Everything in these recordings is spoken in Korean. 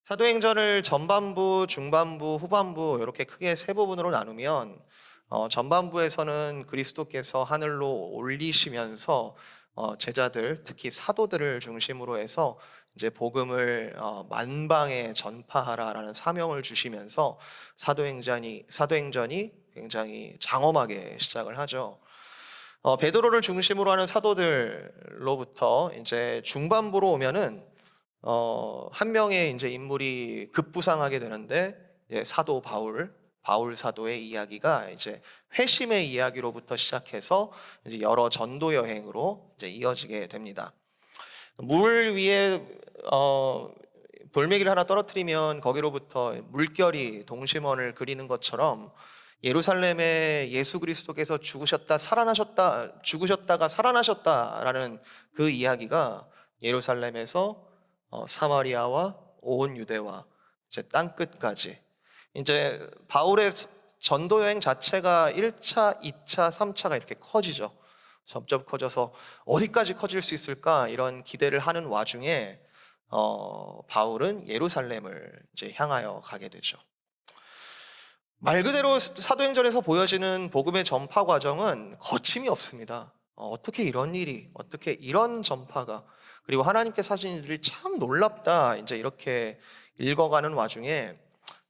사도행전을 전반부, 중반부, 후반부 이렇게 크게 세 부분으로 나누면 전반부에서는 그리스도께서 하늘로 올리시면서 제자들, 특히 사도들을 중심으로 해서 이제 복음을 만방에 전파하라라는 사명을 주시면서 사도행전이 굉장히 장엄하게 시작을 하죠. 베드로를 중심으로 하는 사도들로부터 이제 중반부로 오면은 한 명의 이제 인물이 급부상하게 되는데, 사도 바울 사도의 이야기가 이제 회심의 이야기로부터 시작해서 이제 여러 전도 여행으로 이제 이어지게 됩니다. 물 위에 돌멩이를 하나 떨어뜨리면 거기로부터 물결이 동심원을 그리는 것처럼, 예루살렘에 예수 그리스도께서 죽으셨다가 살아나셨다라는 그 이야기가 예루살렘에서 사마리아와 온 유대와 이제 땅 끝까지, 이제 바울의 전도 여행 자체가 1차, 2차, 3차가 이렇게 커지죠. 점점 커져서 어디까지 커질 수 있을까 이런 기대를 하는 와중에 바울은 예루살렘을 이제 향하여 가게 되죠. 말 그대로 사도행전에서 보여지는 복음의 전파 과정은 거침이 없습니다. 어떻게 이런 일이, 어떻게 이런 전파가, 그리고 하나님께서 하신 일들이 참 놀랍다, 이제 이렇게 읽어가는 와중에,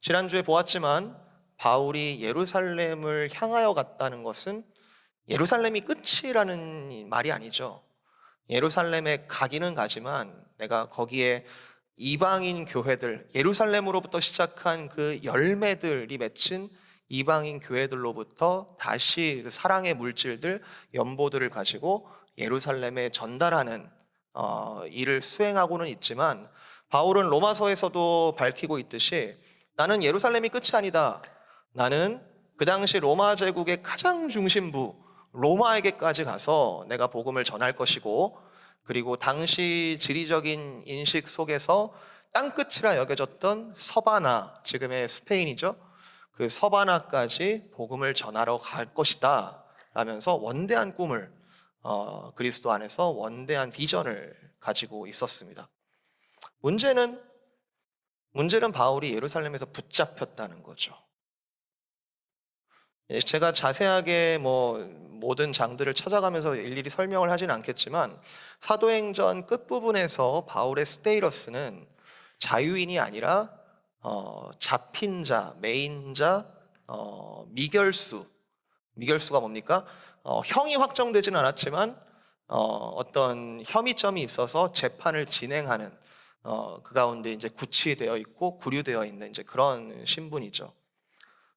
지난주에 보았지만 바울이 예루살렘을 향하여 갔다는 것은 예루살렘이 끝이라는 말이 아니죠. 예루살렘에 가기는 가지만 내가 거기에 이방인 교회들, 예루살렘으로부터 시작한 그 열매들이 맺힌 이방인 교회들로부터 다시 그 사랑의 물질들, 연보들을 가지고 예루살렘에 전달하는 일을 수행하고는 있지만, 바울은 로마서에서도 밝히고 있듯이 나는 예루살렘이 끝이 아니다. 나는 그 당시 로마 제국의 가장 중심부 로마에게까지 가서 내가 복음을 전할 것이고, 그리고 당시 지리적인 인식 속에서 땅끝이라 여겨졌던 서바나, 지금의 스페인이죠. 그 서바나까지 복음을 전하러 갈 것이다 라면서 원대한 꿈을, 그리스도 안에서 원대한 비전을 가지고 있었습니다. 문제는 바울이 예루살렘에서 붙잡혔다는 거죠. 제가 자세하게 모든 장들을 찾아가면서 일일이 설명을 하진 않겠지만, 사도행전 끝부분에서 바울의 스테이러스는 자유인이 아니라 잡힌 자, 매인자, 미결수가 뭡니까? 형이 확정되진 않았지만 어떤 혐의점이 있어서 재판을 진행하는, 그 가운데 이제 구치되어 있고 구류되어 있는 이제 그런 신분이죠.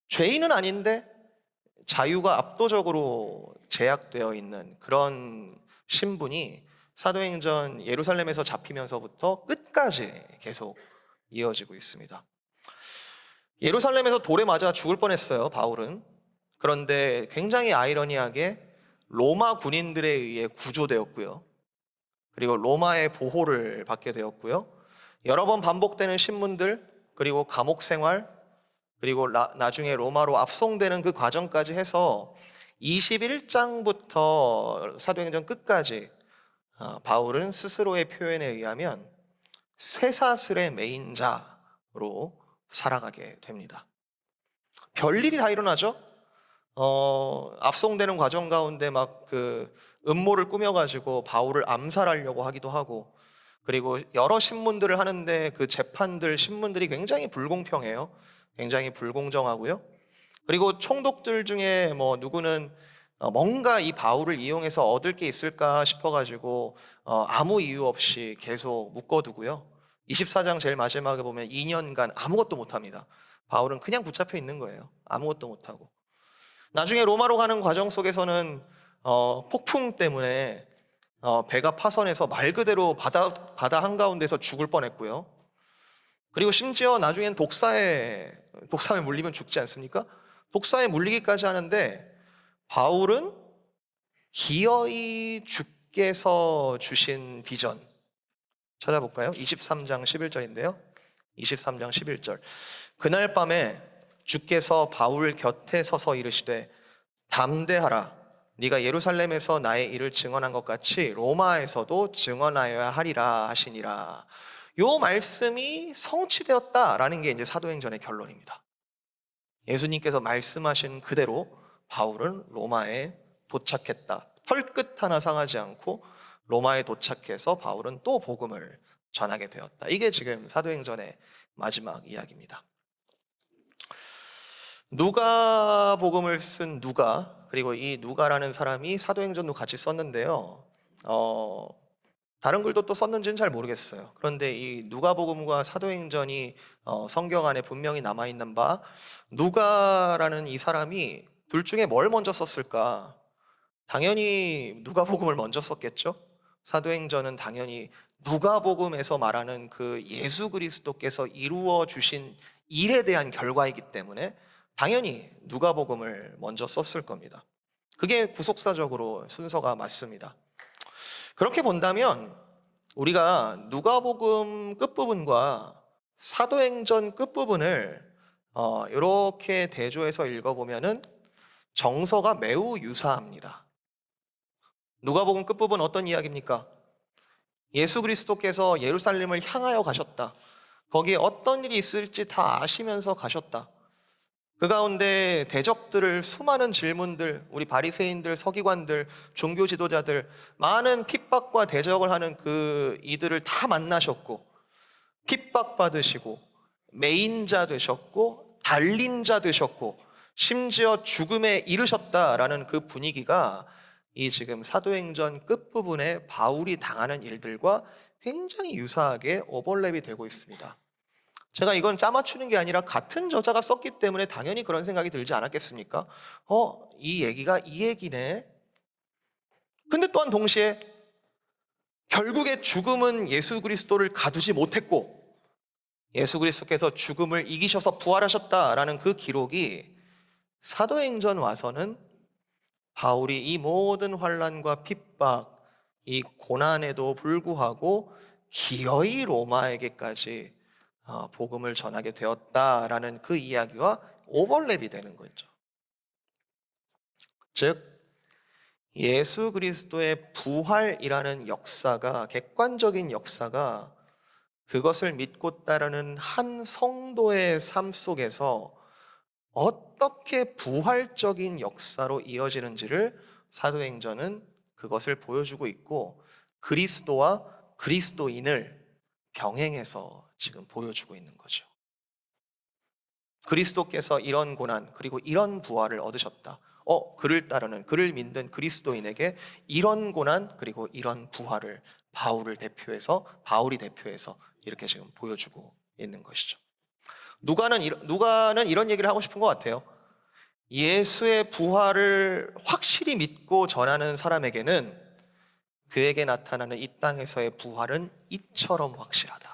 죄인은 아닌데 자유가 압도적으로 제약되어 있는 그런 신분이 사도행전 예루살렘에서 잡히면서부터 끝까지 계속 이어지고 있습니다. 예루살렘에서 돌에 맞아 죽을 뻔했어요, 바울은. 그런데 굉장히 아이러니하게 로마 군인들에 의해 구조되었고요. 그리고 로마의 보호를 받게 되었고요. 여러 번 반복되는 신문들, 그리고 감옥 생활, 그리고 나중에 로마로 압송되는 그 과정까지 해서 21장부터 사도행전 끝까지 바울은 스스로의 표현에 의하면 쇠사슬의 매인자로 살아가게 됩니다. 별일이 다 일어나죠. 압송되는 과정 가운데 막 그 음모를 꾸며가지고 바울을 암살하려고 하기도 하고, 그리고 여러 신문들을 하는데 그 재판들, 신문들이 굉장히 불공평해요. 굉장히 불공정하고요. 그리고 총독들 중에 누구는 뭔가 이 바울을 이용해서 얻을 게 있을까 싶어가지고 아무 이유 없이 계속 묶어두고요. 24장 제일 마지막에 보면 2년간 아무것도 못합니다. 바울은 그냥 붙잡혀 있는 거예요. 아무것도 못하고. 나중에 로마로 가는 과정 속에서는 폭풍 때문에 배가 파선해서 말 그대로 바다 한가운데서 죽을 뻔했고요. 그리고 심지어 나중엔 독사에 물리면 죽지 않습니까? 독사에 물리기까지 하는데, 바울은 기어이 주께서 주신 비전 찾아볼까요? 23장 11절인데요. 23장 11절. 그날 밤에 주께서 바울 곁에 서서 이르시되 담대하라. 네가 예루살렘에서 나의 일을 증언한 것 같이 로마에서도 증언하여야 하리라 하시니라. 요 말씀이 성취되었다라는 게 이제 사도행전의 결론입니다. 예수님께서 말씀하신 그대로 바울은 로마에 도착했다. 털끝 하나 상하지 않고 로마에 도착해서 바울은 또 복음을 전하게 되었다. 이게 지금 사도행전의 마지막 이야기입니다. 누가복음을 쓴 누가, 그리고 이 누가라는 사람이 사도행전도 같이 썼는데요. 다른 글도 또 썼는지는 잘 모르겠어요. 그런데 이 누가복음과 사도행전이 성경 안에 분명히 남아있는 바, 누가라는 이 사람이 둘 중에 뭘 먼저 썼을까? 당연히 누가복음을 먼저 썼겠죠. 사도행전은 당연히 누가복음에서 말하는 그 예수 그리스도께서 이루어 주신 일에 대한 결과이기 때문에 당연히 누가복음을 먼저 썼을 겁니다. 그게 구속사적으로 순서가 맞습니다. 그렇게 본다면 우리가 누가복음 끝부분과 사도행전 끝부분을 이렇게 대조해서 읽어보면은 정서가 매우 유사합니다. 누가복음 끝부분 어떤 이야기입니까? 예수 그리스도께서 예루살렘을 향하여 가셨다. 거기에 어떤 일이 있을지 다 아시면서 가셨다. 그 가운데 대적들을, 수많은 질문들, 우리 바리새인들, 서기관들, 종교 지도자들, 많은 핍박과 대적을 하는 그 이들을 다 만나셨고, 핍박받으시고 매인자 되셨고 달린 자 되셨고 심지어 죽음에 이르셨다라는 그 분위기가 이 지금 사도행전 끝부분에 바울이 당하는 일들과 굉장히 유사하게 오버랩이 되고 있습니다. 제가 이건 짜맞추는 게 아니라 같은 저자가 썼기 때문에 당연히 그런 생각이 들지 않았겠습니까? 이 얘기가 이 얘기네. 근데 또한 동시에 결국에 죽음은 예수 그리스도를 가두지 못했고 예수 그리스도께서 죽음을 이기셔서 부활하셨다라는 그 기록이 사도행전 와서는 바울이 이 모든 환난과 핍박, 이 고난에도 불구하고 기어이 로마에게까지 복음을 전하게 되었다라는 그 이야기와 오버랩이 되는 거죠. 즉 예수 그리스도의 부활이라는 역사가, 객관적인 역사가 그것을 믿고 따르는 한 성도의 삶 속에서 어떻게 부활적인 역사로 이어지는지를 사도행전은 그것을 보여주고 있고 그리스도와 그리스도인을 병행해서 지금 보여주고 있는 거죠. 그리스도께서 이런 고난 그리고 이런 부활을 얻으셨다. 그를 따르는, 그를 믿는 그리스도인에게 이런 고난 그리고 이런 부활을 바울이 대표해서 이렇게 지금 보여주고 있는 것이죠. 누가는 이런 얘기를 하고 싶은 것 같아요. 예수의 부활을 확실히 믿고 전하는 사람에게는 그에게 나타나는 이 땅에서의 부활은 이처럼 확실하다.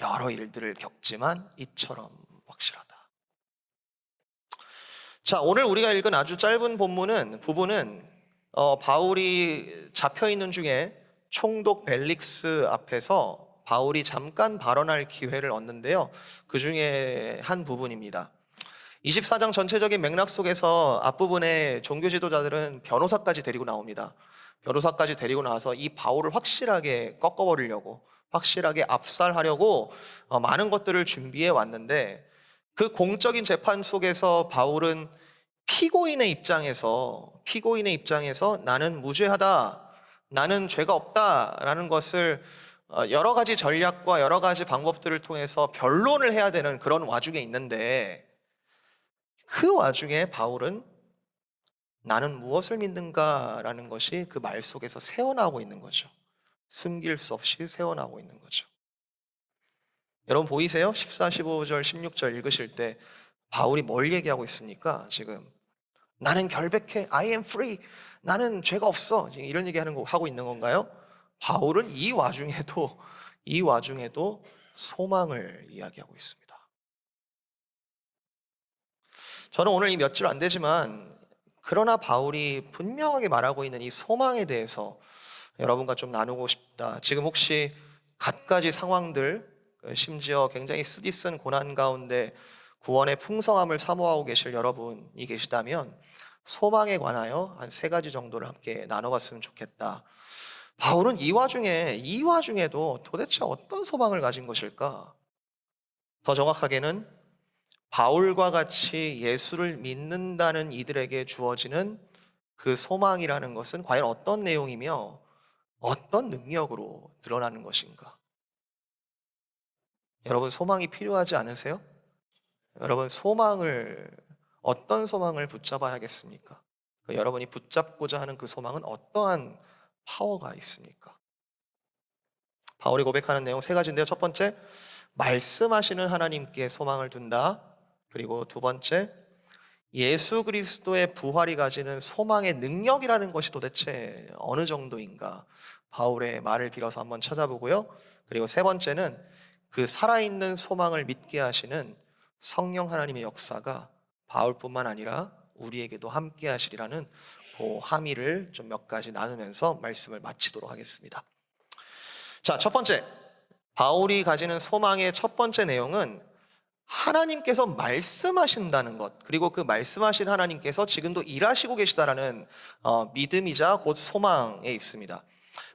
여러 일들을 겪지만 이처럼 확실하다. 자, 오늘 우리가 읽은 아주 짧은 부분은 바울이 잡혀있는 중에 총독 벨릭스 앞에서 바울이 잠깐 발언할 기회를 얻는데요. 그 중에 한 부분입니다. 24장 전체적인 맥락 속에서 앞부분에 종교 지도자들은 변호사까지 데리고 나옵니다. 변호사까지 데리고 나와서 이 바울을 확실하게 꺾어버리려고, 확실하게 압살하려고 많은 것들을 준비해 왔는데 그 공적인 재판 속에서 바울은 피고인의 입장에서 나는 무죄하다, 나는 죄가 없다라는 것을 여러 가지 전략과 여러 가지 방법들을 통해서 변론을 해야 되는 그런 와중에 있는데 그 와중에 바울은 나는 무엇을 믿는가라는 것이 그 말 속에서 새어나오고 있는 거죠. 숨길 수 없이 새어나오고 있는 거죠. 여러분 보이세요? 14, 15절, 16절 읽으실 때 바울이 뭘 얘기하고 있습니까? 지금 나는 결백해, I am free, 나는 죄가 없어, 이런 하고 있는 건가요? 바울은 이 와중에도 소망을 이야기하고 있습니다. 저는 오늘 이 며칠 안 되지만 그러나 바울이 분명하게 말하고 있는 이 소망에 대해서 여러분과 좀 나누고 싶다. 지금 혹시 갖가지 상황들, 심지어 굉장히 쓰디쓴 고난 가운데 구원의 풍성함을 사모하고 계실 여러분이 계시다면 소망에 관하여 한 3가지 정도를 함께 나눠봤으면 좋겠다. 바울은 이 와중에도 도대체 어떤 소망을 가진 것일까? 더 정확하게는 바울과 같이 예수를 믿는다는 이들에게 주어지는 그 소망이라는 것은 과연 어떤 내용이며 어떤 능력으로 드러나는 것인가? 여러분, 소망이 필요하지 않으세요? 여러분, 어떤 소망을 붙잡아야겠습니까? 여러분이 붙잡고자 하는 그 소망은 어떠한 파워가 있습니까? 바울이 고백하는 내용 세 가지인데요. 첫 번째, 말씀하시는 하나님께 소망을 둔다. 그리고 두 번째, 예수 그리스도의 부활이 가지는 소망의 능력이라는 것이 도대체 어느 정도인가? 바울의 말을 빌어서 한번 찾아보고요. 그리고 세 번째는 그 살아있는 소망을 믿게 하시는 성령 하나님의 역사가 바울뿐만 아니라 우리에게도 함께 하시리라는 그 함의를 좀 몇 가지 나누면서 말씀을 마치도록 하겠습니다. 자, 첫 번째, 바울이 가지는 소망의 첫 번째 내용은 하나님께서 말씀하신다는 것, 그리고 그 말씀하신 하나님께서 지금도 일하시고 계시다라는 믿음이자 곧 소망에 있습니다.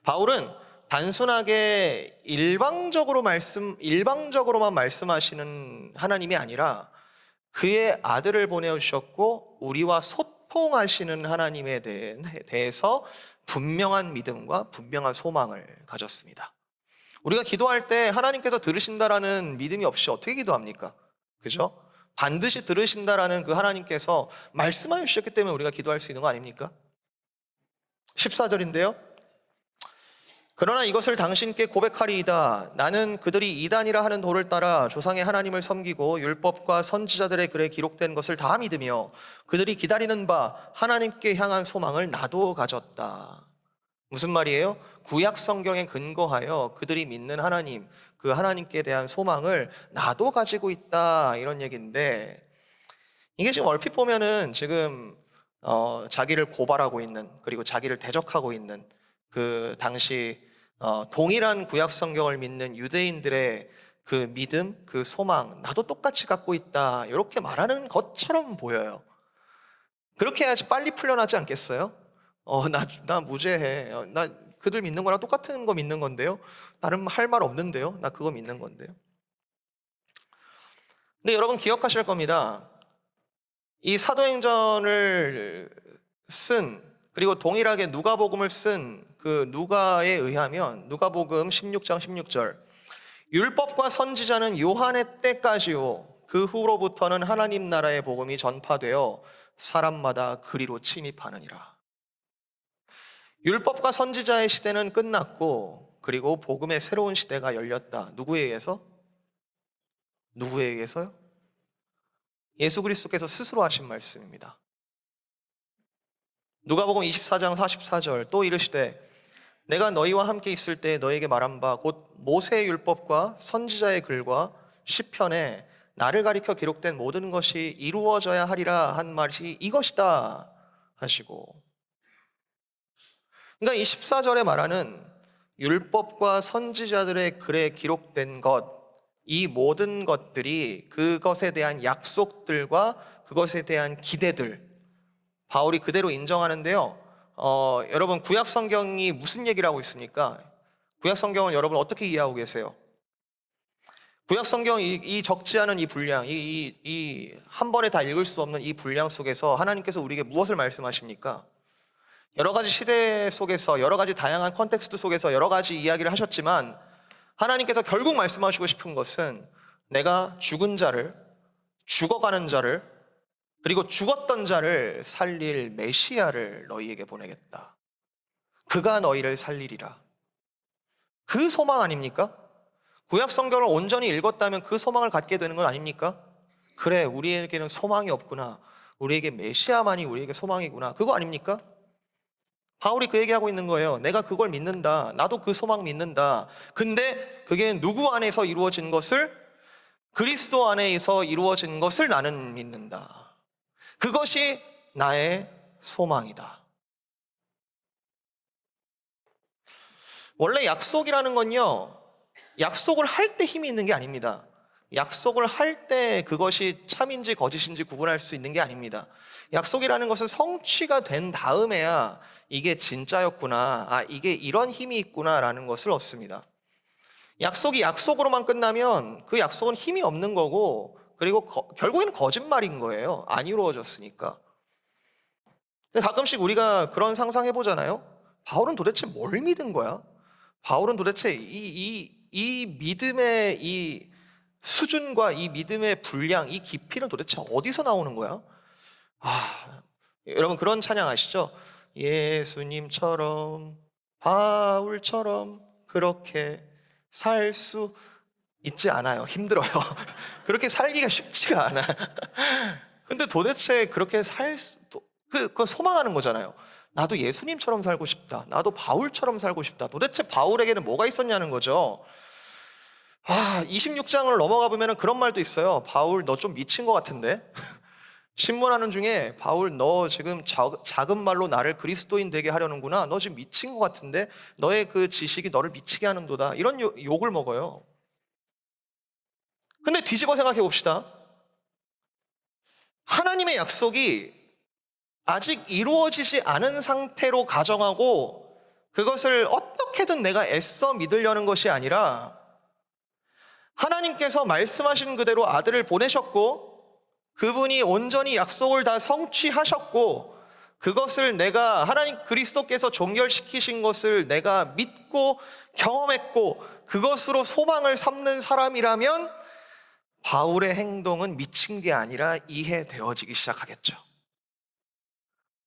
바울은 단순하게 일방적으로만 말씀하시는 하나님이 아니라 그의 아들을 보내주셨고 우리와 소통하시는 하나님에 대해서 분명한 믿음과 분명한 소망을 가졌습니다. 우리가 기도할 때 하나님께서 들으신다라는 믿음이 없이 어떻게 기도합니까? 그죠? 반드시 들으신다라는 그 하나님께서 말씀하여 주셨기 때문에 우리가 기도할 수 있는 거 아닙니까? 14절인데요. 그러나 이것을 당신께 고백하리이다. 나는 그들이 이단이라 하는 도를 따라 조상의 하나님을 섬기고 율법과 선지자들의 글에 기록된 것을 다 믿으며 그들이 기다리는 바 하나님께 향한 소망을 나도 가졌다. 무슨 말이에요? 구약 성경에 근거하여 그들이 믿는 하나님, 그 하나님께 대한 소망을 나도 가지고 있다, 이런 얘기인데, 이게 지금 얼핏 보면은 지금 자기를 고발하고 있는, 그리고 자기를 대적하고 있는 그 당시 동일한 구약 성경을 믿는 유대인들의 그 믿음, 그 소망, 나도 똑같이 갖고 있다, 이렇게 말하는 것처럼 보여요. 그렇게 해야지 빨리 풀려나지 않겠어요? 나 무죄해. 나 그들 믿는 거랑 똑같은 거 믿는 건데요. 다른 할 말 없는데요. 나 그거 믿는 건데요. 근데 여러분 기억하실 겁니다. 이 사도행전을 그리고 동일하게 누가복음을 쓴 그 누가에 의하면 누가복음 16장 16절, 율법과 선지자는 요한의 때까지요. 그 후로부터는 하나님 나라의 복음이 전파되어 사람마다 그리로 침입하느니라. 율법과 선지자의 시대는 끝났고 그리고 복음의 새로운 시대가 열렸다. 누구에 의해서? 누구에 의해서요? 예수 그리스도께서 스스로 하신 말씀입니다. 누가복음 24장 44절, 또 이르시되 내가 너희와 함께 있을 때 너희에게 말한 바 곧 모세의 율법과 선지자의 글과 시편에 나를 가리켜 기록된 모든 것이 이루어져야 하리라 한 말이 이것이다 하시고, 그러니까 이 14절에 말하는 율법과 선지자들의 글에 기록된 것, 이 모든 것들이 그것에 대한 약속들과 그것에 대한 기대들, 바울이 그대로 인정하는데요. 여러분 구약 성경이 무슨 얘기를 하고 있습니까? 구약 성경은 여러분 어떻게 이해하고 계세요? 구약 성경 이 적지 않은 이 분량, 이 한 번에 다 읽을 수 없는 이 분량 속에서 하나님께서 우리에게 무엇을 말씀하십니까? 여러 가지 시대 속에서, 여러 가지 다양한 컨텍스트 속에서 여러 가지 이야기를 하셨지만 하나님께서 결국 말씀하시고 싶은 것은 내가 죽은 자를, 죽어가는 자를, 그리고 죽었던 자를 살릴 메시아를 너희에게 보내겠다. 그가 너희를 살리리라. 그 소망 아닙니까? 구약 성경을 온전히 읽었다면 그 소망을 갖게 되는 건 아닙니까? 그래, 우리에게는 소망이 없구나. 우리에게 메시아만이 우리에게 소망이구나. 그거 아닙니까? 바울이 그 얘기하고 있는 거예요. 내가 그걸 믿는다. 나도 그 소망 믿는다. 근데 그게 누구 안에서 이루어진 것을, 그리스도 안에서 이루어진 것을 나는 믿는다. 그것이 나의 소망이다. 원래 약속이라는 건요, 약속을 할 때 힘이 있는 게 아닙니다. 약속을 할 때 그것이 참인지 거짓인지 구분할 수 있는 게 아닙니다. 약속이라는 것은 성취가 된 다음에야 이게 진짜였구나, 이게 이런 힘이 있구나라는 것을 얻습니다. 약속이 약속으로만 끝나면 그 약속은 힘이 없는 거고, 그리고 결국에는 거짓말인 거예요. 안 이루어졌으니까. 근데 가끔씩 우리가 그런 상상해 보잖아요. 바울은 도대체 뭘 믿은 거야? 바울은 도대체 이 믿음의 이 수준과 이 믿음의 분량, 이 깊이는 도대체 어디서 나오는 거야? 여러분 그런 찬양 아시죠? 예수님처럼, 바울처럼 그렇게 살 수 있지 않아요. 힘들어요. 그렇게 살기가 쉽지가 않아. 근데 도대체 그렇게 그 소망하는 거잖아요. 나도 예수님처럼 살고 싶다. 나도 바울처럼 살고 싶다. 도대체 바울에게는 뭐가 있었냐는 거죠. 26장을 넘어가 보면 그런 말도 있어요. 바울, 너 좀 미친 것 같은데? 신문하는 중에 바울, 너 지금 작은 말로 나를 그리스도인 되게 하려는구나. 너 지금 미친 것 같은데? 너의 그 지식이 너를 미치게 하는도다. 이런 욕을 먹어요. 근데 뒤집어 생각해 봅시다. 하나님의 약속이 아직 이루어지지 않은 상태로 가정하고 그것을 어떻게든 내가 애써 믿으려는 것이 아니라 하나님께서 말씀하신 그대로 아들을 보내셨고 그분이 온전히 약속을 다 성취하셨고 그것을 내가 하나님 그리스도께서 종결시키신 것을 내가 믿고 경험했고 그것으로 소망을 삼는 사람이라면 바울의 행동은 미친 게 아니라 이해되어지기 시작하겠죠.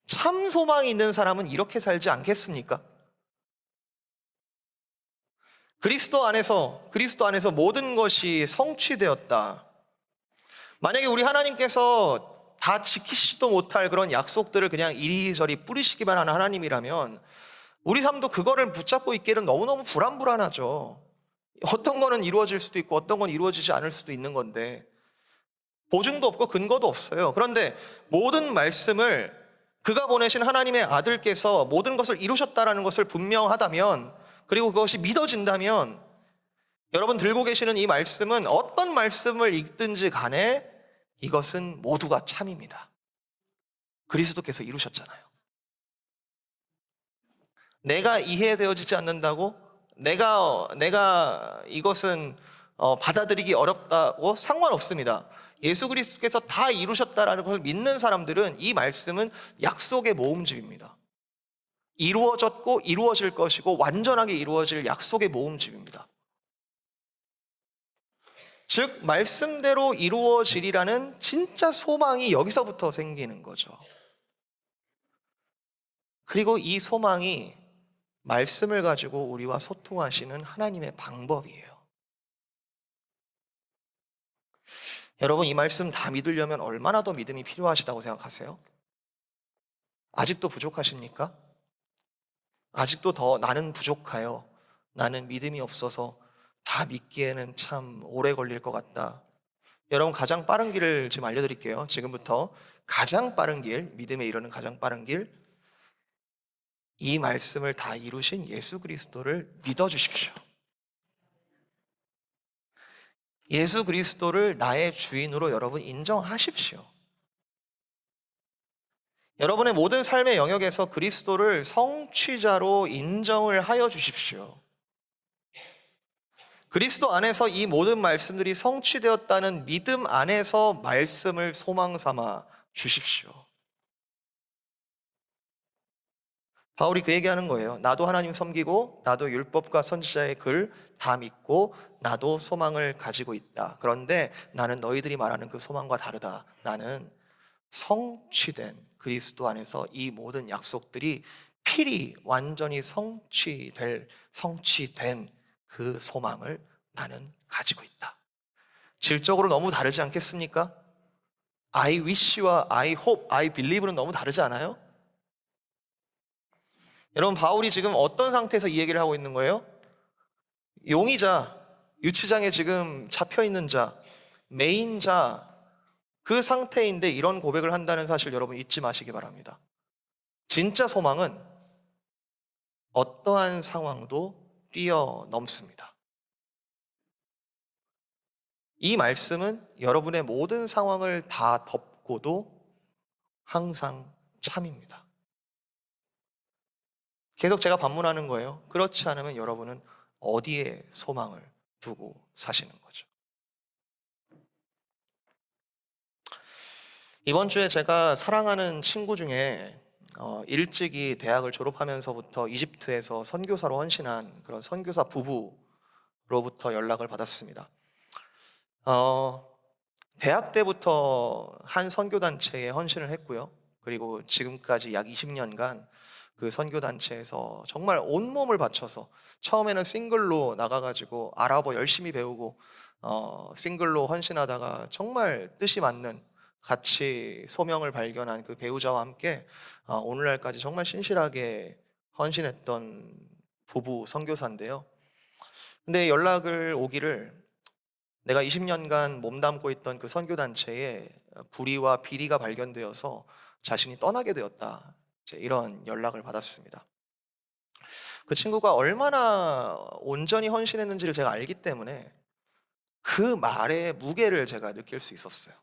참 소망이 있는 사람은 이렇게 살지 않겠습니까? 그리스도 안에서 모든 것이 성취되었다. 만약에 우리 하나님께서 다 지키시지도 못할 그런 약속들을 그냥 이리저리 뿌리시기만 하는 하나님이라면 우리 삶도 그거를 붙잡고 있기에는 너무너무 불안하죠. 어떤 거는 이루어질 수도 있고 어떤 건 이루어지지 않을 수도 있는 건데 보증도 없고 근거도 없어요. 그런데 모든 말씀을 그가 보내신 하나님의 아들께서 모든 것을 이루셨다라는 것을 분명하다면 그리고 그것이 믿어진다면 여러분 들고 계시는 이 말씀은 어떤 말씀을 읽든지 간에 이것은 모두가 참입니다. 그리스도께서 이루셨잖아요. 내가 이해되어지지 않는다고 내가 이것은 받아들이기 어렵다고 상관없습니다. 예수 그리스도께서 다 이루셨다라는 것을 믿는 사람들은 이 말씀은 약속의 모음집입니다. 이루어졌고 이루어질 것이고 완전하게 이루어질 약속의 모음집입니다. 즉 말씀대로 이루어지리라는 진짜 소망이 여기서부터 생기는 거죠. 그리고 이 소망이 말씀을 가지고 우리와 소통하시는 하나님의 방법이에요. 여러분 이 말씀 다 믿으려면 얼마나 더 믿음이 필요하시다고 생각하세요? 아직도 부족하십니까? 아직도 더 나는 부족하여, 나는 믿음이 없어서 다 믿기에는 참 오래 걸릴 것 같다. 여러분 가장 빠른 길을 지금 알려드릴게요. 지금부터 가장 빠른 길, 믿음에 이르는 가장 빠른 길, 이 말씀을 다 이루신 예수 그리스도를 믿어주십시오. 예수 그리스도를 나의 주인으로 여러분 인정하십시오. 여러분의 모든 삶의 영역에서 그리스도를 성취자로 인정을 하여 주십시오. 그리스도 안에서 이 모든 말씀들이 성취되었다는 믿음 안에서 말씀을 소망 삼아 주십시오. 바울이 그 얘기하는 거예요. 나도 하나님 섬기고 나도 율법과 선지자의 글 다 믿고 나도 소망을 가지고 있다. 그런데 나는 너희들이 말하는 그 소망과 다르다. 나는 성취된 그리스도 안에서 이 모든 약속들이 필히 완전히 성취된 그 소망을 나는 가지고 있다. 질적으로 너무 다르지 않겠습니까? I wish와 I hope, I believe는 너무 다르지 않아요? 여러분 바울이 지금 어떤 상태에서 이 얘기를 하고 있는 거예요? 용의자, 유치장에 지금 잡혀있는 자, 메인자 그 상태인데 이런 고백을 한다는 사실 여러분 잊지 마시기 바랍니다. 진짜 소망은 어떠한 상황도 뛰어넘습니다. 이 말씀은 여러분의 모든 상황을 다 덮고도 항상 참입니다. 계속 제가 반문하는 거예요. 그렇지 않으면 여러분은 어디에 소망을 두고 사시는 거죠? 이번 주에 제가 사랑하는 친구 중에 일찍이 대학을 졸업하면서부터 이집트에서 선교사로 헌신한 그런 선교사 부부로부터 연락을 받았습니다. 어, 대학 때부터 한 선교단체에 헌신을 했고요. 그리고 지금까지 약 20년간 그 선교단체에서 정말 온몸을 바쳐서 처음에는 싱글로 나가가지고 아랍어 열심히 배우고 싱글로 헌신하다가 정말 뜻이 맞는 같이 소명을 발견한 그 배우자와 함께 오늘날까지 정말 신실하게 헌신했던 부부 선교사인데요. 근데 연락을 오기를 내가 20년간 몸담고 있던 그 선교단체에 불의와 비리가 발견되어서 자신이 떠나게 되었다. 이제 이런 연락을 받았습니다. 그 친구가 얼마나 온전히 헌신했는지를 제가 알기 때문에 그 말의 무게를 제가 느낄 수 있었어요.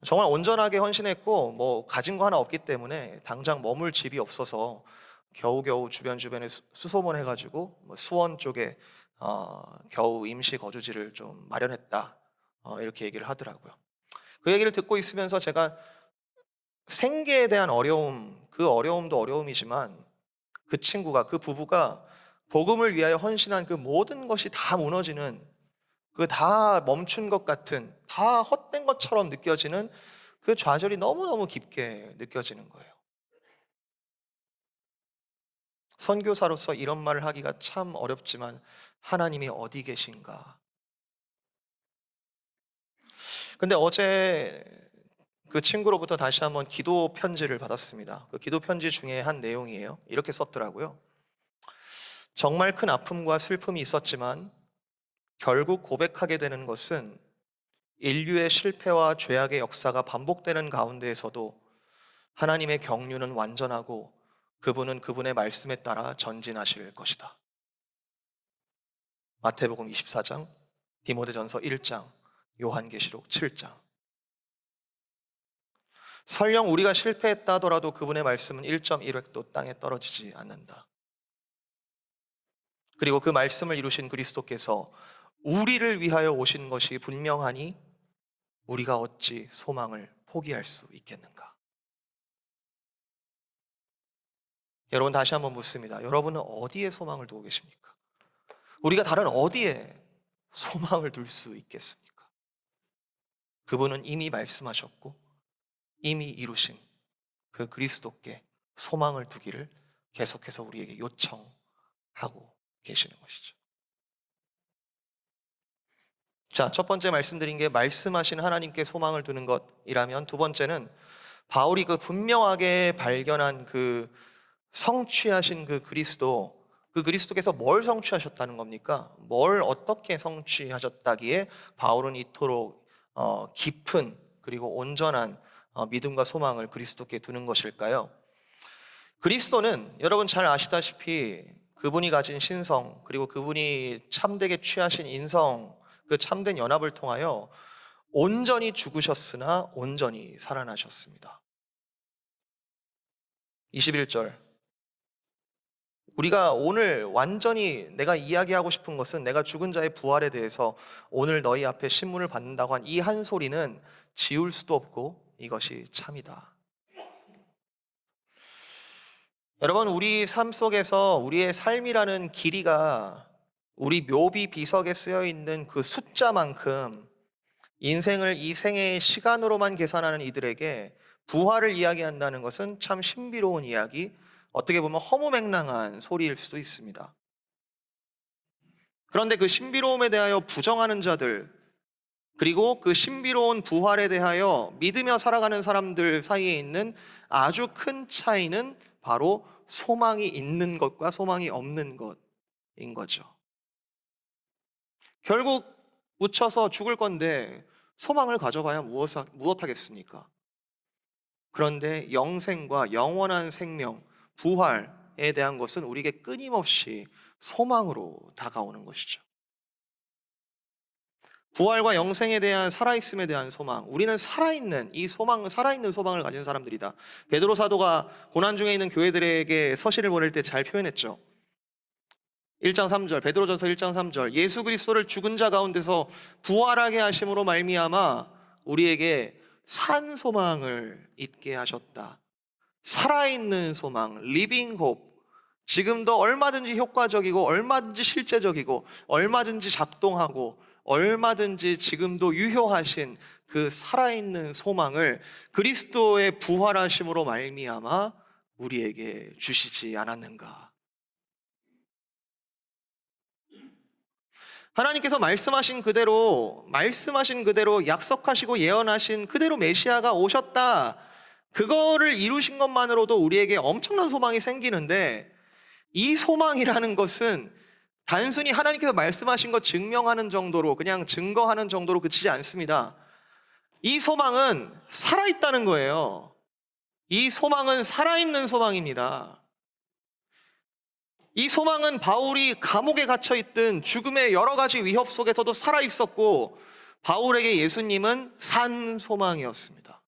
정말 온전하게 헌신했고 뭐 가진 거 하나 없기 때문에 당장 머물 집이 없어서 겨우겨우 주변에 수소문 해가지고 뭐 수원 쪽에 겨우 임시 거주지를 좀 마련했다, 이렇게 얘기를 하더라고요. 그 얘기를 듣고 있으면서 제가 생계에 대한 어려움, 그 어려움도 어려움이지만 그 친구가, 그 부부가 복음을 위하여 헌신한 그 모든 것이 다 무너지는, 그 다 멈춘 것 같은, 다 헛된 것처럼 느껴지는 그 좌절이 너무너무 깊게 느껴지는 거예요. 선교사로서 이런 말을 하기가 참 어렵지만 하나님이 어디 계신가? 근데 어제 그 친구로부터 다시 한번 기도 편지를 받았습니다. 그 기도 편지 중에 한 내용이에요. 이렇게 썼더라고요. 정말 큰 아픔과 슬픔이 있었지만 결국 고백하게 되는 것은 인류의 실패와 죄악의 역사가 반복되는 가운데에서도 하나님의 경륜은 완전하고 그분은 그분의 말씀에 따라 전진하실 것이다. 마태복음 24장, 디모데전서 1장, 요한계시록 7장. 설령 우리가 실패했다 하더라도 그분의 말씀은 1.1획도 땅에 떨어지지 않는다. 그리고 그 말씀을 이루신 그리스도께서 우리를 위하여 오신 것이 분명하니 우리가 어찌 소망을 포기할 수 있겠는가? 여러분, 다시 한번 묻습니다. 여러분은 어디에 소망을 두고 계십니까? 우리가 다른 어디에 소망을 둘 수 있겠습니까? 그분은 이미 말씀하셨고 이미 이루신 그 그리스도께 소망을 두기를 계속해서 우리에게 요청하고 계시는 것이죠. 자, 첫 번째 말씀드린 게 말씀하신 하나님께 소망을 두는 것이라면, 두 번째는 바울이 그 분명하게 발견한 그 성취하신 그 그리스도께서 뭘 성취하셨다는 겁니까? 뭘 어떻게 성취하셨다기에 바울은 이토록 깊은 그리고 온전한 믿음과 소망을 그리스도께 두는 것일까요? 그리스도는 여러분 잘 아시다시피 그분이 가진 신성, 그리고 그분이 참되게 취하신 인성, 그 참된 연합을 통하여 온전히 죽으셨으나 온전히 살아나셨습니다. 21절, 우리가 오늘 완전히 내가 이야기하고 싶은 것은 내가 죽은 자의 부활에 대해서 오늘 너희 앞에 신문을 받는다고 한 이 한 소리는 지울 수도 없고 이것이 참이다. 여러분, 우리 삶 속에서 우리의 삶이라는 길이가 우리 묘비 비석에 쓰여 있는 그 숫자만큼 인생을 이 생애의 시간으로만 계산하는 이들에게 부활을 이야기한다는 것은 참 신비로운 이야기, 어떻게 보면 허무맹랑한 소리일 수도 있습니다. 그런데 그 신비로움에 대하여 부정하는 자들, 그리고 그 신비로운 부활에 대하여 믿으며 살아가는 사람들 사이에 있는 아주 큰 차이는 바로 소망이 있는 것과 소망이 없는 것인 거죠. 결국 묻혀서 죽을 건데 소망을 가져봐야 무엇 하겠습니까? 그런데 영생과 영원한 생명, 부활에 대한 것은 우리에게 끊임없이 소망으로 다가오는 것이죠. 부활과 영생에 대한 살아있음에 대한 소망. 우리는 살아있는 이 소망, 살아있는 소망을 가진 사람들이다. 베드로 사도가 고난 중에 있는 교회들에게 서신을 보낼 때 잘 표현했죠. 1장 3절, 베드로전서 1장 3절. 예수 그리스도를 죽은 자 가운데서 부활하게 하심으로 말미암아 우리에게 산 소망을 있게 하셨다. 살아있는 소망, living hope. 지금도 얼마든지 효과적이고 얼마든지 실제적이고 얼마든지 작동하고 얼마든지 지금도 유효하신 그 살아있는 소망을 그리스도의 부활하심으로 말미암아 우리에게 주시지 않았는가? 하나님께서 말씀하신 그대로 약속하시고 예언하신 그대로 메시아가 오셨다. 그거를 이루신 것만으로도 우리에게 엄청난 소망이 생기는데, 이 소망이라는 것은 단순히 하나님께서 말씀하신 것 증명하는 정도로, 그냥 증거하는 정도로 그치지 않습니다. 이 소망은 살아있다는 거예요. 이 소망은 살아있는 소망입니다. 이 소망은 바울이 감옥에 갇혀있던 죽음의 여러 가지 위협 속에서도 살아있었고, 바울에게 예수님은 산 소망이었습니다.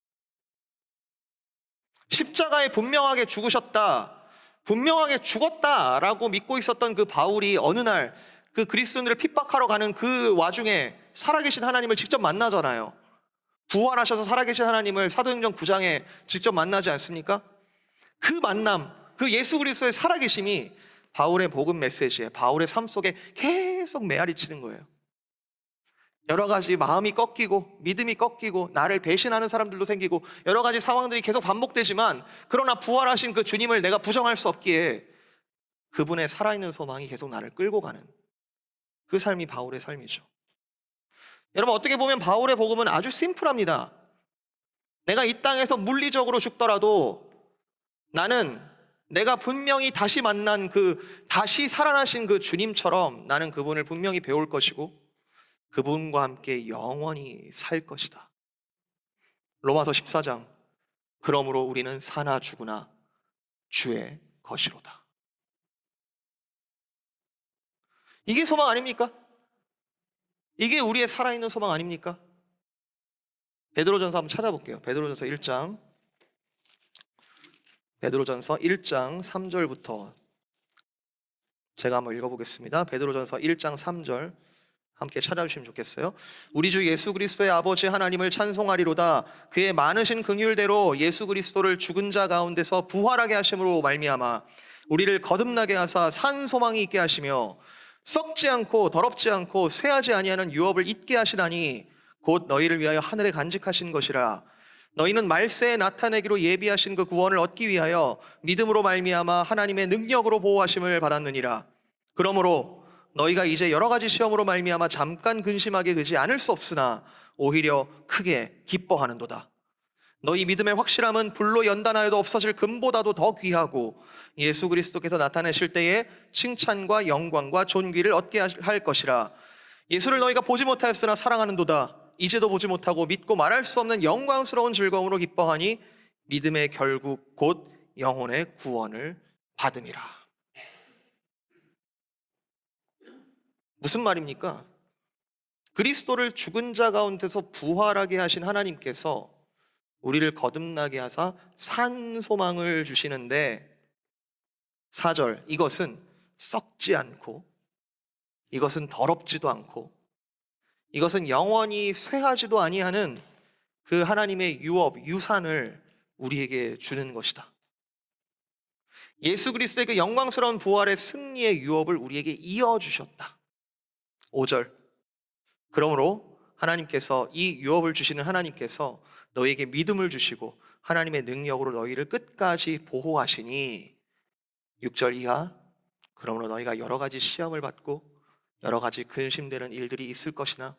십자가에 분명하게 죽으셨다, 분명하게 죽었다라고 믿고 있었던 그 바울이 어느 날 그 그리스도인들을 핍박하러 가는 그 와중에 살아계신 하나님을 직접 만나잖아요. 부활하셔서 살아계신 하나님을 사도행전 9장에 직접 만나지 않습니까? 그 만남, 그 예수 그리스도의 살아계심이 바울의 복음 메시지에, 바울의 삶 속에 계속 메아리치는 거예요. 여러 가지 마음이 꺾이고 믿음이 꺾이고 나를 배신하는 사람들도 생기고 여러 가지 상황들이 계속 반복되지만, 그러나 부활하신 그 주님을 내가 부정할 수 없기에 그분의 살아있는 소망이 계속 나를 끌고 가는 그 삶이 바울의 삶이죠. 여러분, 어떻게 보면 바울의 복음은 아주 심플합니다. 내가 이 땅에서 물리적으로 죽더라도 나는 내가 분명히 다시 만난 다시 살아나신 그 주님처럼 나는 그분을 분명히 배울 것이고 그분과 함께 영원히 살 것이다. 로마서 14장. 그러므로 우리는 사나 죽으나 주의 것이로다. 이게 소망 아닙니까? 이게 우리의 살아있는 소망 아닙니까? 베드로전서 한번 찾아볼게요. 베드로전서 1장 3절부터 제가 한번 읽어보겠습니다. 베드로전서 1장 3절 함께 찾아주시면 좋겠어요. 우리 주 예수 그리스도의 아버지 하나님을 찬송하리로다. 그의 많으신 긍휼대로 예수 그리스도를 죽은 자 가운데서 부활하게 하심으로 말미암아 우리를 거듭나게 하사 산 소망이 있게 하시며 썩지 않고 더럽지 않고 쇠하지 아니하는 유업을 잊게 하시다니 곧 너희를 위하여 하늘에 간직하신 것이라. 너희는 말세에 나타내기로 예비하신 그 구원을 얻기 위하여 믿음으로 말미암아 하나님의 능력으로 보호하심을 받았느니라. 그러므로 너희가 이제 여러 가지 시험으로 말미암아 잠깐 근심하게 되지 않을 수 없으나 오히려 크게 기뻐하는도다. 너희 믿음의 확실함은 불로 연단하여도 없어질 금보다도 더 귀하고 예수 그리스도께서 나타내실 때에 칭찬과 영광과 존귀를 얻게 할 것이라. 예수를 너희가 보지 못하였으나 사랑하는도다. 이제도 보지 못하고 믿고 말할 수 없는 영광스러운 즐거움으로 기뻐하니 믿음의 결국 곧 영혼의 구원을 받음이라. 무슨 말입니까? 그리스도를 죽은 자 가운데서 부활하게 하신 하나님께서 우리를 거듭나게 하사 산 소망을 주시는데, 4절, 이것은 썩지 않고 이것은 더럽지도 않고 이것은 영원히 쇠하지도 아니하는 그 하나님의 유산을 우리에게 주는 것이다. 예수 그리스도의 그 영광스러운 부활의 승리의 유업을 우리에게 이어주셨다. 5절, 그러므로 하나님께서 이 유업을 주시는 하나님께서 너희에게 믿음을 주시고 하나님의 능력으로 너희를 끝까지 보호하시니, 6절 이하, 그러므로 너희가 여러 가지 시험을 받고 여러 가지 근심되는 일들이 있을 것이나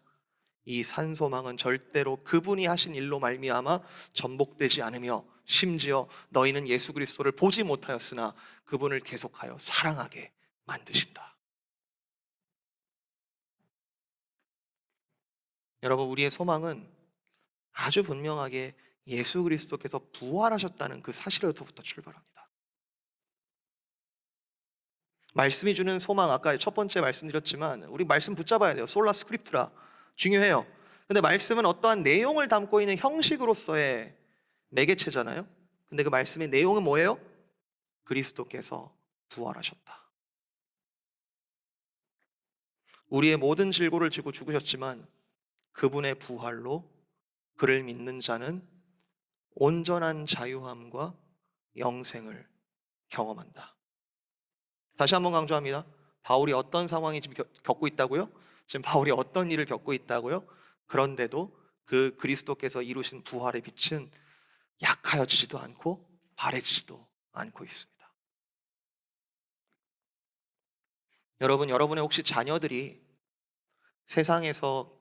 이 산소망은 절대로 그분이 하신 일로 말미암아 전복되지 않으며 심지어 너희는 예수 그리스도를 보지 못하였으나 그분을 계속하여 사랑하게 만드신다. 여러분, 우리의 소망은 아주 분명하게 예수 그리스도께서 부활하셨다는 그 사실에서부터 출발합니다. 말씀이 주는 소망, 아까 첫 번째 말씀드렸지만 우리 말씀 붙잡아야 돼요. 솔라 스크립트라. 중요해요. 근데 말씀은 어떠한 내용을 담고 있는 형식으로서의 매개체잖아요. 근데 그 말씀의 내용은 뭐예요? 그리스도께서 부활하셨다. 우리의 모든 질고를 지고 죽으셨지만 그분의 부활로 그를 믿는 자는 온전한 자유함과 영생을 경험한다. 다시 한번 강조합니다. 바울이 어떤 상황이 지금 겪고 있다고요? 지금 바울이 어떤 일을 겪고 있다고요? 그런데도 그 그리스도께서 이루신 부활의 빛은 약하여지지도 않고 바래지지도 않고 있습니다. 여러분, 여러분의 혹시 자녀들이 세상에서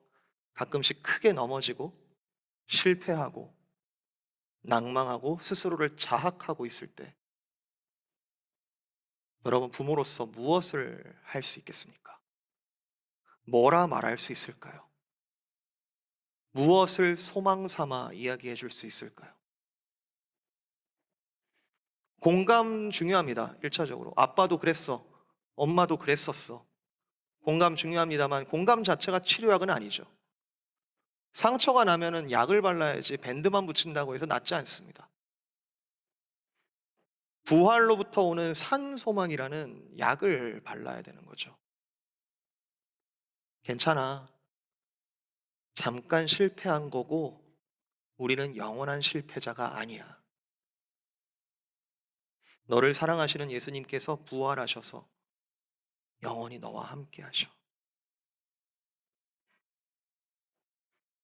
가끔씩 크게 넘어지고 실패하고 낭망하고 스스로를 자학하고 있을 때 여러분 부모로서 무엇을 할 수 있겠습니까? 뭐라 말할 수 있을까요? 무엇을 소망 삼아 이야기해 줄 수 있을까요? 공감 중요합니다. 1차적으로. 아빠도 그랬어. 엄마도 그랬었어. 공감 중요합니다만 공감 자체가 치료약은 아니죠. 상처가 나면은 약을 발라야지 밴드만 붙인다고 해서 낫지 않습니다. 부활로부터 오는 산 소망이라는 약을 발라야 되는 거죠. 괜찮아. 잠깐 실패한 거고 우리는 영원한 실패자가 아니야. 너를 사랑하시는 예수님께서 부활하셔서 영원히 너와 함께 하셔.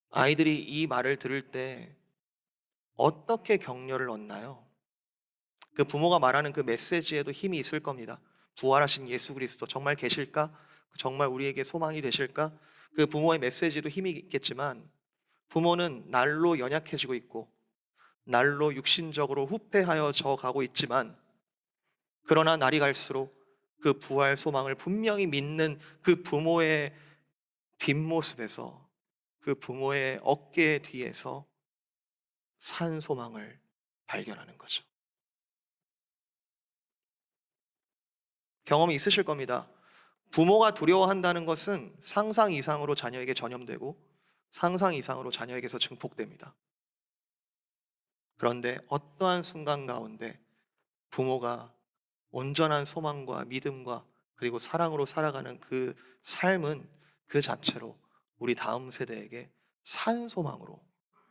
아이들이 이 말을 들을 때 어떻게 격려를 얻나요? 그 부모가 말하는 그 메시지에도 힘이 있을 겁니다. 부활하신 예수 그리스도 정말 계실까? 정말 우리에게 소망이 되실까? 그 부모의 메시지도 힘이 있겠지만 부모는 날로 연약해지고 있고 날로 육신적으로 후패하여 져 가고 있지만 그러나 날이 갈수록 그 부활 소망을 분명히 믿는 그 부모의 뒷모습에서 그 부모의 어깨 뒤에서 산 소망을 발견하는 거죠. 경험이 있으실 겁니다. 부모가 두려워한다는 것은 상상 이상으로 자녀에게 전염되고 상상 이상으로 자녀에게서 증폭됩니다. 그런데 어떠한 순간 가운데 부모가 온전한 소망과 믿음과 그리고 사랑으로 살아가는 그 삶은 그 자체로 우리 다음 세대에게 산 소망으로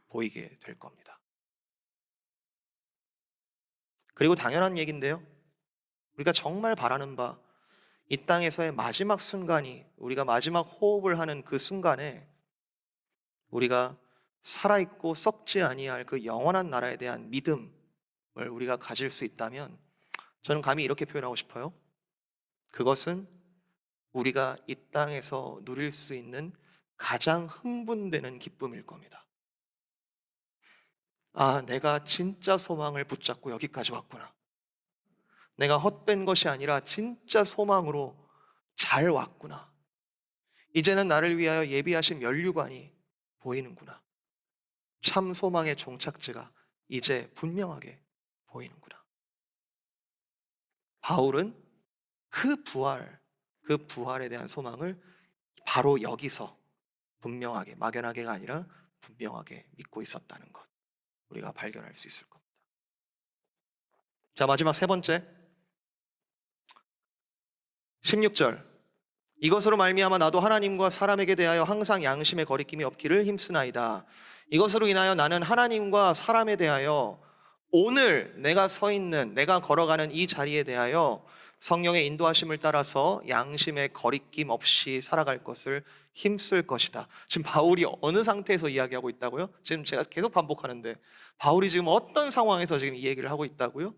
보이게 될 겁니다. 그리고 당연한 얘기인데요. 우리가 정말 바라는 바, 이 땅에서의 마지막 순간이 우리가 마지막 호흡을 하는 그 순간에 우리가 살아있고 썩지 아니할 그 영원한 나라에 대한 믿음을 우리가 가질 수 있다면 저는 감히 이렇게 표현하고 싶어요. 그것은 우리가 이 땅에서 누릴 수 있는 가장 흥분되는 기쁨일 겁니다. 아, 내가 진짜 소망을 붙잡고 여기까지 왔구나. 내가 헛된 것이 아니라 진짜 소망으로 잘 왔구나. 이제는 나를 위하여 예비하신 면류관이 보이는구나. 참 소망의 종착지가 이제 분명하게 보이는구나. 바울은 그 부활에 대한 소망을 바로 여기서 분명하게, 막연하게가 아니라 분명하게 믿고 있었다는 것. 우리가 발견할 수 있을 겁니다. 자, 마지막 세 번째. 16절. 이것으로 말미암아 나도 하나님과 사람에게 대하여 항상 양심의 거리낌이 없기를 힘쓰나이다. 이것으로 인하여 나는 하나님과 사람에 대하여 오늘 내가 서 있는, 내가 걸어가는 이 자리에 대하여 성령의 인도하심을 따라서 양심의 거리낌 없이 살아갈 것을 힘쓸 것이다. 지금 바울이 어느 상태에서 이야기하고 있다고요? 지금 제가 계속 반복하는데 바울이 지금 어떤 상황에서 지금 이 얘기를 하고 있다고요?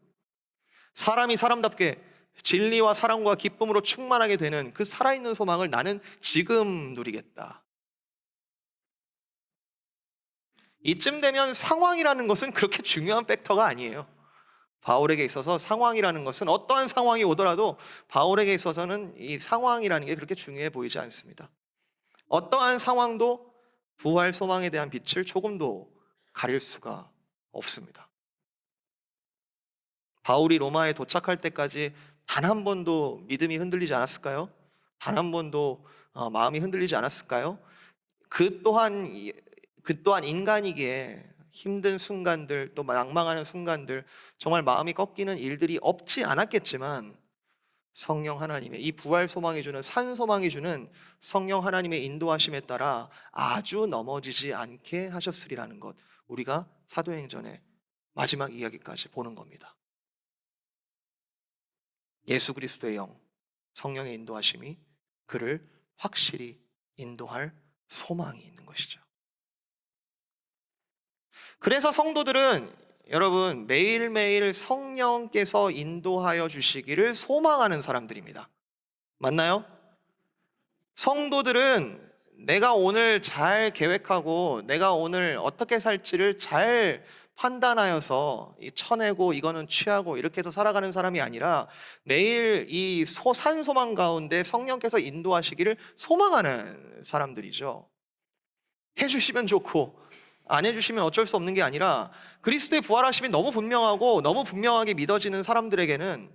사람이 사람답게 진리와 사랑과 기쁨으로 충만하게 되는 그 살아있는 소망을 나는 지금 누리겠다. 이쯤 되면 상황이라는 것은 그렇게 중요한 팩터가 아니에요. 바울에게 있어서 상황이라는 것은 어떠한 상황이 오더라도 바울에게 있어서는 이 상황이라는 게 그렇게 중요해 보이지 않습니다. 어떠한 상황도 부활 소망에 대한 빛을 조금도 가릴 수가 없습니다. 바울이 로마에 도착할 때까지 단 한 번도 믿음이 흔들리지 않았을까요? 단 한 번도 마음이 흔들리지 않았을까요? 그 또한 인간이기에 힘든 순간들, 또 낭망하는 순간들, 정말 마음이 꺾이는 일들이 없지 않았겠지만 성령 하나님의 이 부활 소망이 주는 산 소망이 주는 성령 하나님의 인도하심에 따라 아주 넘어지지 않게 하셨으리라는 것, 우리가 사도행전의 마지막 이야기까지 보는 겁니다. 예수 그리스도의 영, 성령의 인도하심이 그를 확실히 인도할 소망이 있는 것이죠. 그래서 성도들은 여러분 매일매일 성령께서 인도하여 주시기를 소망하는 사람들입니다. 맞나요? 성도들은 내가 오늘 잘 계획하고 내가 오늘 어떻게 살지를 잘 판단하여서 쳐내고 이거는 취하고 이렇게 해서 살아가는 사람이 아니라 매일 이 산소망 가운데 성령께서 인도하시기를 소망하는 사람들이죠. 해주시면 좋고 안 해주시면 어쩔 수 없는 게 아니라 그리스도의 부활하심이 너무 분명하고 너무 분명하게 믿어지는 사람들에게는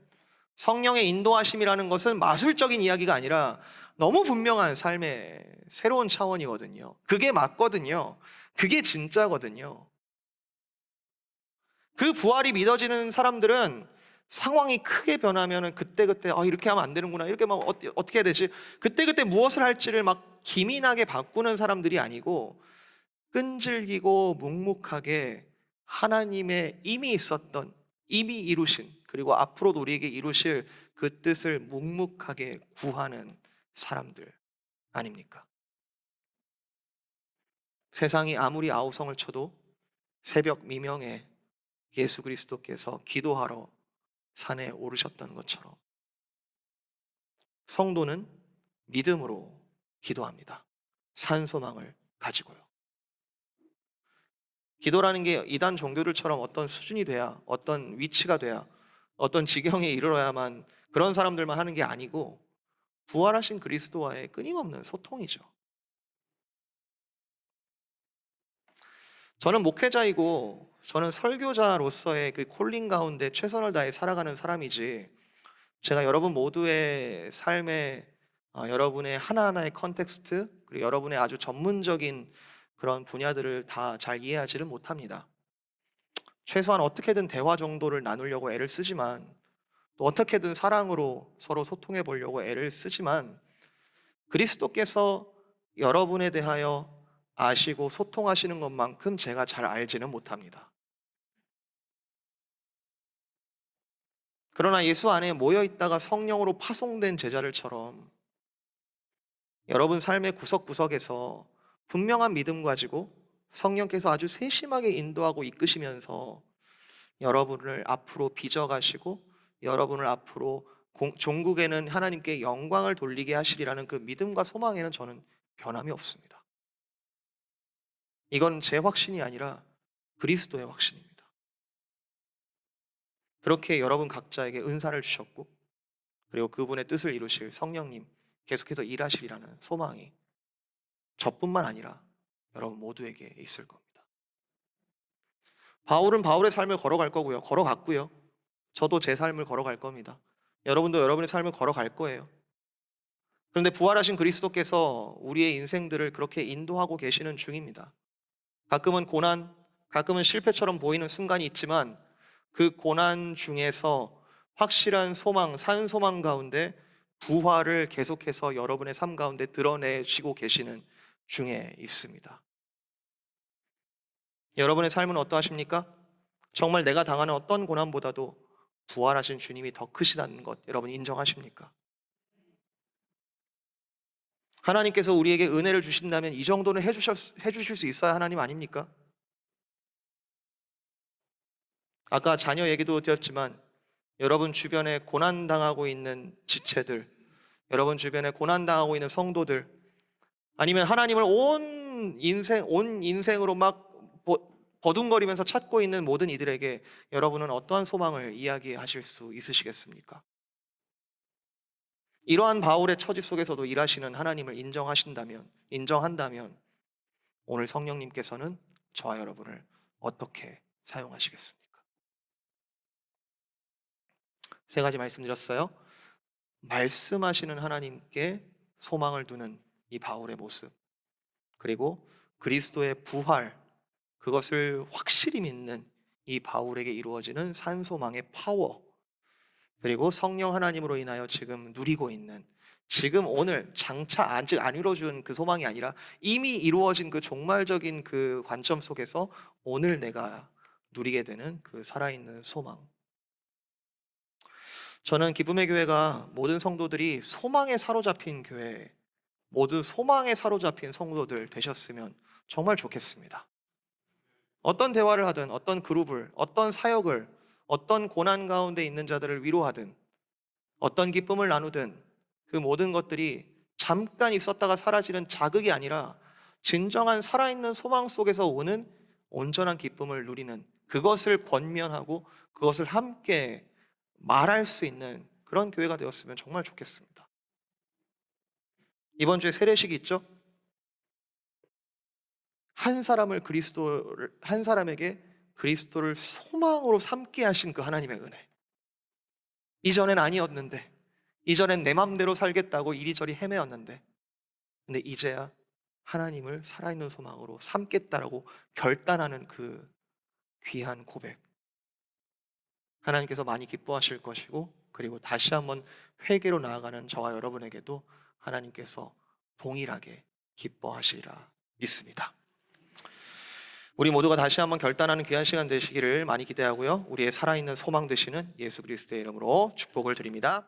성령의 인도하심이라는 것은 마술적인 이야기가 아니라 너무 분명한 삶의 새로운 차원이거든요. 그게 맞거든요. 그게 진짜거든요. 그 부활이 믿어지는 사람들은 상황이 크게 변하면 그때그때 이렇게 하면 안 되는구나, 이렇게 하면 어떻게 해야 되지, 그때그때 무엇을 할지를 막 기민하게 바꾸는 사람들이 아니고 끈질기고 묵묵하게 하나님의 이미 있었던, 이미 이루신, 그리고 앞으로도 우리에게 이루실 그 뜻을 묵묵하게 구하는 사람들 아닙니까? 세상이 아무리 아우성을 쳐도 새벽 미명에 예수 그리스도께서 기도하러 산에 오르셨던 것처럼 성도는 믿음으로 기도합니다. 산소망을 가지고요. 기도라는 게 이단 종교들처럼 어떤 수준이 돼야, 어떤 위치가 돼야, 어떤 지경에 이르러야만 그런 사람들만 하는 게 아니고 부활하신 그리스도와의 끊임없는 소통이죠. 저는 목회자이고 저는 설교자로서의 그 콜링 가운데 최선을 다해 살아가는 사람이지, 제가 여러분 모두의 삶에 여러분의 하나하나의 컨텍스트, 그리고 여러분의 아주 전문적인 그런 분야들을 다 잘 이해하지를 못합니다. 최소한 어떻게든 대화 정도를 나누려고 애를 쓰지만, 또 어떻게든 사랑으로 서로 소통해 보려고 애를 쓰지만, 그리스도께서 여러분에 대하여 아시고 소통하시는 것만큼 제가 잘 알지는 못합니다. 그러나 예수 안에 모여 있다가 성령으로 파송된 제자들처럼 여러분 삶의 구석구석에서 분명한 믿음 가지고 성령께서 아주 세심하게 인도하고 이끄시면서 여러분을 앞으로 빚어가시고 여러분을 앞으로 종국에는 하나님께 영광을 돌리게 하시리라는 그 믿음과 소망에는 저는 변함이 없습니다. 이건 제 확신이 아니라 그리스도의 확신입니다. 그렇게 여러분 각자에게 은사를 주셨고, 그리고 그분의 뜻을 이루실 성령님 계속해서 일하시리라는 소망이 저뿐만 아니라 여러분 모두에게 있을 겁니다. 바울은 바울의 삶을 걸어갈 거고요. 걸어갔고요. 저도 제 삶을 걸어갈 겁니다. 여러분도 여러분의 삶을 걸어갈 거예요. 그런데 부활하신 그리스도께서 우리의 인생들을 그렇게 인도하고 계시는 중입니다. 가끔은 고난, 가끔은 실패처럼 보이는 순간이 있지만 그 고난 중에서 확실한 소망, 산 소망 가운데 부활을 계속해서 여러분의 삶 가운데 드러내시고 계시는 중에 있습니다. 여러분의 삶은 어떠하십니까? 정말 내가 당하는 어떤 고난보다도 부활하신 주님이 더 크시다는 것 여러분 인정하십니까? 하나님께서 우리에게 은혜를 주신다면 이 정도는 해주실 수 있어야 하나님 아닙니까? 아까 자녀 얘기도 드렸지만 여러분 주변에 고난당하고 있는 지체들, 여러분 주변에 고난당하고 있는 성도들, 아니면 하나님을 온 인생으로 막 버둥거리면서 찾고 있는 모든 이들에게 여러분은 어떠한 소망을 이야기하실 수 있으시겠습니까? 이러한 바울의 처지 속에서도 일하시는 하나님을 인정한다면 오늘 성령님께서는 저와 여러분을 어떻게 사용하시겠습니까? 세 가지 말씀드렸어요. 말씀하시는 하나님께 소망을 두는 이 바울의 모습, 그리고 그리스도의 부활, 그것을 확실히 믿는 이 바울에게 이루어지는 산소망의 파워, 그리고 성령 하나님으로 인하여 지금 누리고 있는, 지금 오늘 장차 아직 안 이루어준 그 소망이 아니라 이미 이루어진 그 종말적인 그 관점 속에서 오늘 내가 누리게 되는 그 살아있는 소망. 저는 기쁨의 교회가 모든 성도들이 소망에 사로잡힌 교회, 모두 소망에 사로잡힌 성도들 되셨으면 정말 좋겠습니다. 어떤 대화를 하든, 어떤 그룹을, 어떤 사역을, 어떤 고난 가운데 있는 자들을 위로하든, 어떤 기쁨을 나누든, 그 모든 것들이 잠깐 있었다가 사라지는 자극이 아니라 진정한 살아있는 소망 속에서 오는 온전한 기쁨을 누리는, 그것을 권면하고 그것을 함께 말할 수 있는 그런 교회가 되었으면 정말 좋겠습니다. 이번 주에 세례식이 있죠? 한 사람에게 그리스도를 소망으로 삼게 하신 그 하나님의 은혜. 이전엔 아니었는데, 이전엔 내 맘대로 살겠다고 이리저리 헤매었는데, 근데 이제야 하나님을 살아있는 소망으로 삼겠다라고 결단하는 그 귀한 고백. 하나님께서 많이 기뻐하실 것이고, 그리고 다시 한번 회개로 나아가는 저와 여러분에게도 하나님께서 동일하게 기뻐하시리라 믿습니다. 우리 모두가 다시 한번 결단하는 귀한 시간 되시기를 많이 기대하고요. 우리의 살아있는 소망 되시는 예수 그리스도의 이름으로 축복을 드립니다.